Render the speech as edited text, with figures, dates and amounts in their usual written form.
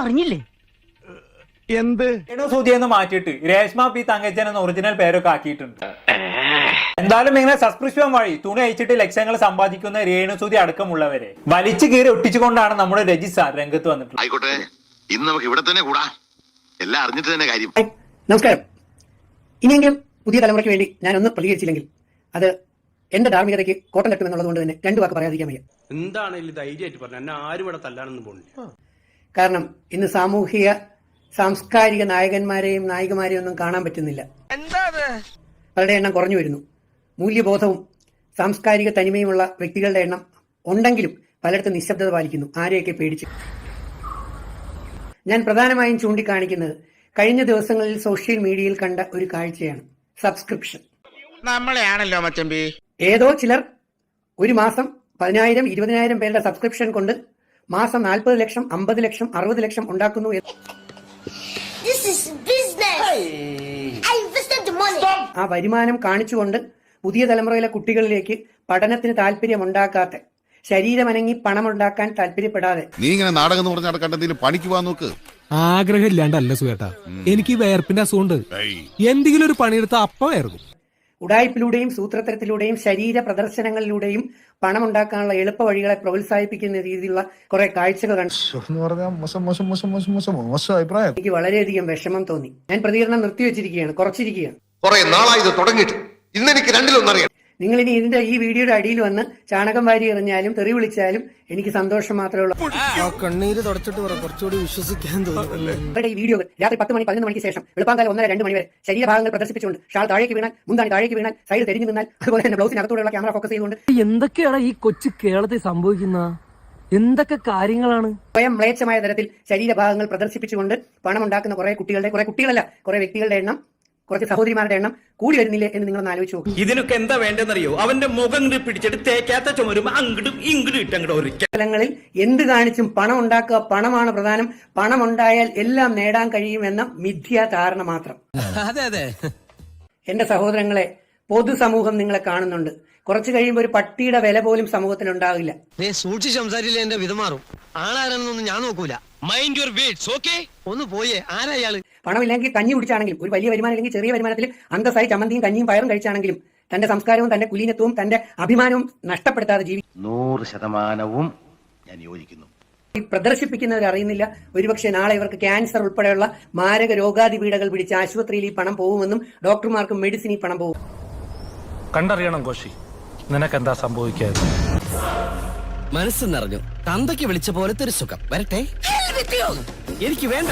അറിഞ്ഞില്ലേ? എന്ത് സൂചിയെന്ന് മാറ്റിയിട്ട് രേഷ്മ പി തങ്കച്ചൻ എന്ന ഒറിജിനൽ പേരൊക്കെ ആക്കിയിട്ടുണ്ട്. എന്തായാലും ഇങ്ങനെ സബ്സ്ക്രിപ്ഷൻ വഴി തുണി അയച്ചിട്ട് ലക്ഷങ്ങൾ സമ്പാദിക്കുന്ന രേണുസൂതി അടക്കമുള്ളവരെ വലിച്ചു കീറി ഒട്ടിച്ചുകൊണ്ടാണ് നമ്മുടെ രജിസാർ രംഗത്ത് വന്നിട്ടുള്ളത്. ആയിക്കോട്ടെ, ഇന്ന് നമുക്ക് ഇവിടെ തന്നെ കൂടാ, എല്ലാം അറിഞ്ഞിട്ട് തന്നെ കാര്യം. നമസ്കാരം. ഇനിയെങ്കിലും പുതിയ തലമുറയ്ക്ക് വേണ്ടി ഞാൻ ഒന്ന് പ്രതികരിച്ചില്ലെങ്കിൽ അത് എന്റെ ധാർമ്മികതയ്ക്ക് കോട്ടം തട്ടുമെന്നുള്ളത് കൊണ്ട് തന്നെ രണ്ടു വാക്ക് പറയാതിരിക്കാൻ വയ്യ. എന്താണെങ്കിലും ധൈര്യമായിട്ട് പറഞ്ഞു, എന്നെ ആരും ഇവിടെ തല്ലാനൊന്നും പോകുന്നില്ല. കാരണം ഇന്ന് സാമൂഹിക സാംസ്കാരിക നായകന്മാരെയും നായികമാരെയും ഒന്നും കാണാൻ പറ്റുന്നില്ല. അവരുടെ എണ്ണം കുറഞ്ഞു വരുന്നു. മൂല്യബോധവും സാംസ്കാരിക തനിമയുമുള്ള വ്യക്തികളുടെ എണ്ണം ഉണ്ടെങ്കിലും പലയിടത്തും നിശബ്ദത പാലിക്കുന്നു, ആരെയൊക്കെ പേടിച്ച്. ഞാൻ പ്രധാനമായും ചൂണ്ടിക്കാണിക്കുന്നത് കഴിഞ്ഞ ദിവസങ്ങളിൽ സോഷ്യൽ മീഡിയയിൽ കണ്ട ഒരു കാഴ്ചയാണ്. സബ്സ്ക്രിപ്ഷൻ. നമ്മളെയാണല്ലോ മച്ചമ്പി. ഏതോ ചിലർ ഒരു മാസം 10,000, 20,000 പേരുടെ സബ്സ്ക്രിപ്ഷൻ കൊണ്ട് മാസം 40 ലക്ഷം, 50 ലക്ഷം, 60 ലക്ഷം ഉണ്ടാക്കുന്നു. ആ വരുമാനം കാണിച്ചുകൊണ്ട് പുതിയ തലമുറയിലെ കുട്ടികളിലേക്ക് പഠനത്തിന് താല്പര്യമുണ്ടാക്കാത്ത, ശരീരമനങ്ങി പണമുണ്ടാക്കാൻ താല്പര്യപ്പെടാതെ, നീ ഇങ്ങനെ നാടകം എന്ന് പറഞ്ഞ കണ്ടെന്തെങ്കിലും പണിക്ക് പോകാൻ നോക്ക്. ആഗ്രഹം ഇല്ലാണ്ടല്ല സുഖേട്ടാ, എനിക്ക് വേർപ്പിന്റെ അസുഖമുണ്ട്. എന്തെങ്കിലും ഒരു പണിയെടുത്ത അപ്പം ഇറങ്ങും. ഉടായ്പിലൂടെയും സൂത്രത്തരത്തിലൂടെയും ശരീര പ്രദർശനങ്ങളിലൂടെയും പണമുണ്ടാക്കാനുള്ള എളുപ്പ വഴികളെ പ്രോത്സാഹിപ്പിക്കുന്ന രീതിയിലുള്ള കുറെ കാഴ്ചകൾ കണ്ടു. എനിക്ക് വളരെയധികം വിഷമം തോന്നി. ഞാൻ പ്രതികരണം നിർത്തിവെച്ചിരിക്കുകയാണ്, കുറച്ചിരിക്കുകയാണ്. കുറെ നാളായി ഇത് തുടങ്ങിയിട്ട്, ഇന്നെനിക്ക് രണ്ടിലൊന്നറിയാം. നിങ്ങൾ ഇനി ഇതിന്റെ ഈ വീഡിയോയുടെ അടിയിൽ വന്ന് ചാണകം വാരി എറിഞ്ഞാലും തെറി വിളിച്ചാലും എനിക്ക് സന്തോഷം മാത്രമേ ഉള്ളൂ. കണ്ണീര് തുടച്ചിട്ട് കുറച്ചുകൂടി വിശ്വസിക്കാൻ തോന്നുന്നു. അവരുടെ ഈ വീഡിയോകൾ രാത്രി 10 മണി 11 മണിക്ക് ശേഷം വെളുപ്പാങ്കാലം 1-2 മണി വരെ ശരീരഭാഗങ്ങൾ പ്രദർശിപ്പിച്ചുകൊണ്ട് ഷാൾ താഴേക്ക് വീണാൽ, മുന്താണി താഴേക്ക് വീണാൽ, സൈഡ് തെരിഞ്ഞു നിന്നാൽ, അതുപോലെ തന്നെ ബ്ലൗസിനകത്തൂടെയുള്ള ക്യാമറ ഫോക്കസ് ചെയ്തുകൊണ്ട് എന്തൊക്കെയാണ് ഈ കൊച്ചു കേരളത്തിൽ സംഭവിക്കുന്ന എന്തൊക്കെ കാര്യങ്ങളാണ്? സ്വയം മ്ലേച്ഛമായ തരത്തിൽ ശരീരഭാഗങ്ങൾ പ്രദർശിപ്പിച്ചുകൊണ്ട് പണമുണ്ടാക്കുന്ന കുറെ കുട്ടികളല്ല, കുറെ വ്യക്തികളുടെ എണ്ണം, കുറച്ച് സഹോദരിമാരുടെ എണ്ണം കൂടി വരുന്നില്ലേ എന്ന് നിങ്ങളൊന്ന് ആലോചിച്ച് നോക്കും. ഇതിനൊക്കെ എന്താ വേണ്ടെന്നറിയോ? അവന്റെ മുഖം പിടിച്ചിട്ട് തേക്കാത്ത ചുമരും അങ്ങോട്ടും ഇങ്ങോട്ടും ഇട്ടങ്ങോട്ട് സ്ഥലങ്ങളിൽ എന്ത് കാണിച്ചും പണം ഉണ്ടാക്കുക, പണമാണ് പ്രധാനം, പണം ഉണ്ടായാൽ എല്ലാം നേടാൻ കഴിയുമെന്ന മിഥ്യാ ധാരണ മാത്രം. എന്റെ സഹോദരങ്ങളെ, പൊതുസമൂഹം നിങ്ങളെ കാണുന്നുണ്ട്. കുറച്ചു കഴിയുമ്പോൾ ഒരു പട്ടിയുടെ വില പോലും സമൂഹത്തിൽ ഉണ്ടാവില്ല. സൂക്ഷിച്ച് സംസാരിച്ചില്ല, എന്റെ വിധമാറും. ആളാരാണെന്നൊന്നും ഞാൻ നോക്കൂല. Mind your words, okay? ഒന്ന് പോയേ. ആരാ ഇയാള്? പണമില്ലെങ്കിൽ കഞ്ഞി കുടിച്ചാണെങ്കിലും, ഒരു വലിയ വരുമാനം ഇല്ലെങ്കിൽ ചെറിയ വരുമാനത്തിൽ അന്തസ്സായി ചമ്മന്തിയും കഞ്ഞിയും പയറും കഴിച്ചാണെങ്കിലും തന്റെ സംസ്കാരവും തന്റെ കുലീനത്വവും തന്റെ അഭിമാനവും നഷ്ടപ്പെടുത്താതെ ജീവിക്കും. 100% ഞാൻ യോജിക്കുന്നു. ഈ പ്രദർശിപ്പിക്കുന്നവർ അറിയുന്നില്ല, ഒരുപക്ഷെ നാളെ ഇവർക്ക് ക്യാൻസർ ഉൾപ്പെടെയുള്ള മാരക രോഗാതി പീഠകൾ പിടിച്ച് ആശുപത്രിയിൽ ഈ പണം പോകുമെന്നും ഡോക്ടർമാർക്കും മെഡിസിൻ ഈ പണം പോകും. കണ്ടറിയണം കോശി, നിനക്കെന്താ സംഭവിക്കാതെ. മനസ്സ് നിറഞ്ഞു. തന്തയ്ക്ക് വിളിച്ച പോലത്തെ ഒരു സുഖം. വരട്ടെ. എനിക്ക് വേണ്ട.